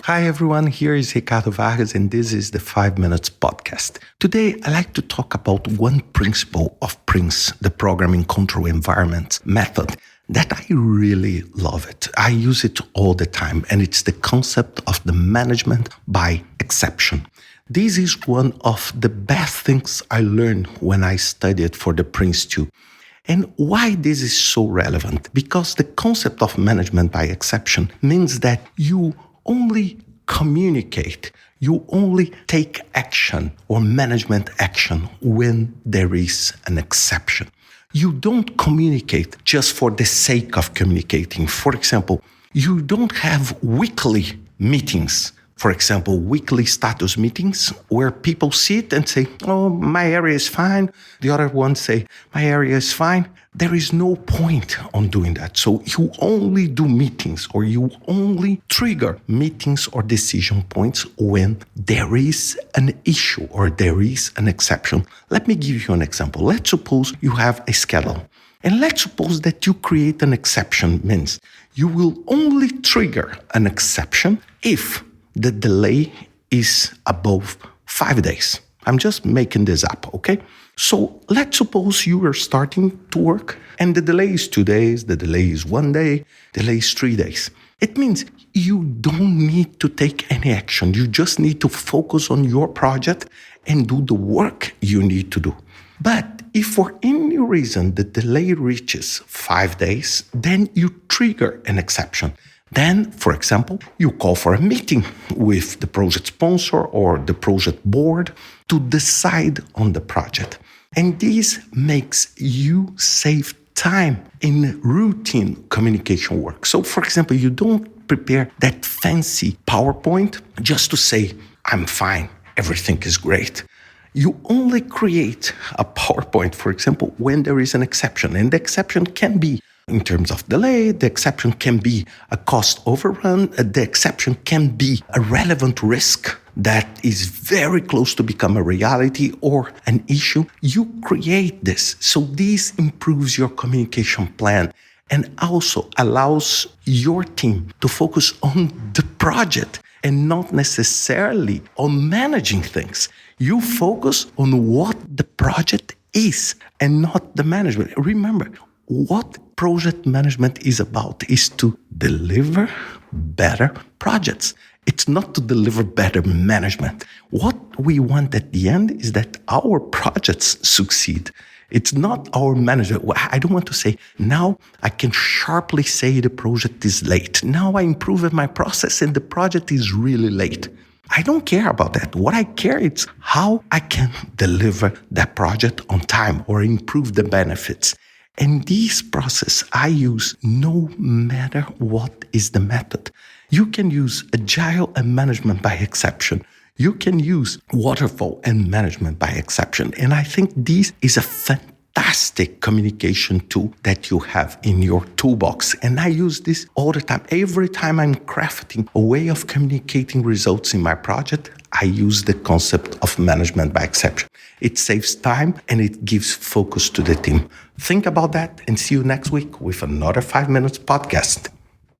Hi everyone, here is Ricardo Vargas and this is the 5 Minutes Podcast. Today I like to talk about one principle of Prince, the Programming Control Environment method, that I really love it. I use it all the time and it's the concept of the management by exception. This is one of the best things I learned when I studied for the Prince 2. And why this is so relevant? Because the concept of management by exception means that you only communicate, you only take action or management action when there is an exception. You don't communicate just for the sake of communicating. For example, you don't have weekly meetings. For example, weekly status meetings where people sit and say, oh, my area is fine. The other ones say, my area is fine. There is no point on doing that. So you only do meetings or you only trigger meetings or decision points when there is an issue or there is an exception. Let me give you an example. Let's suppose you have a schedule. And let's suppose that you create an exception means you will only trigger an exception if the delay is above 5 days. I'm just making this up, okay? So let's suppose you are starting to work and the delay is 2 days, the delay is 1 day, delay is 3 days. It means you don't need to take any action. You just need to focus on your project and do the work you need to do. But if for any reason the delay reaches 5 days, then you trigger an exception. Then, for example, you call for a meeting with the project sponsor or the project board to decide on the project. And this makes you save time in routine communication work. So, for example, you don't prepare that fancy PowerPoint just to say, I'm fine, everything is great. You only create a PowerPoint, for example, when there is an exception. And the exception can be in terms of delay, the exception can be a cost overrun, the exception can be a relevant risk that is very close to become a reality or an issue. You create this. So this improves your communication plan and also allows your team to focus on the project and not necessarily on managing things. You focus on what the project is and not the management. Remember, what project management is about is to deliver better projects. It's not to deliver better management. What we want at the end is that our projects succeed. It's not our management. I don't want to say, now I can sharply say the project is late. Now I improved my process and the project is really late. I don't care about that. What I care is how I can deliver that project on time or improve the benefits. And this process I use no matter what is the method. You can use Agile and management by exception. You can use waterfall and management by exception. And I think this is a fantastic communication tool that you have in your toolbox. And I use this all the time. Every time I'm crafting a way of communicating results in my project, I use the concept of management by exception. It saves time and it gives focus to the team. Think about that and see you next week with another 5 Minutes Podcast.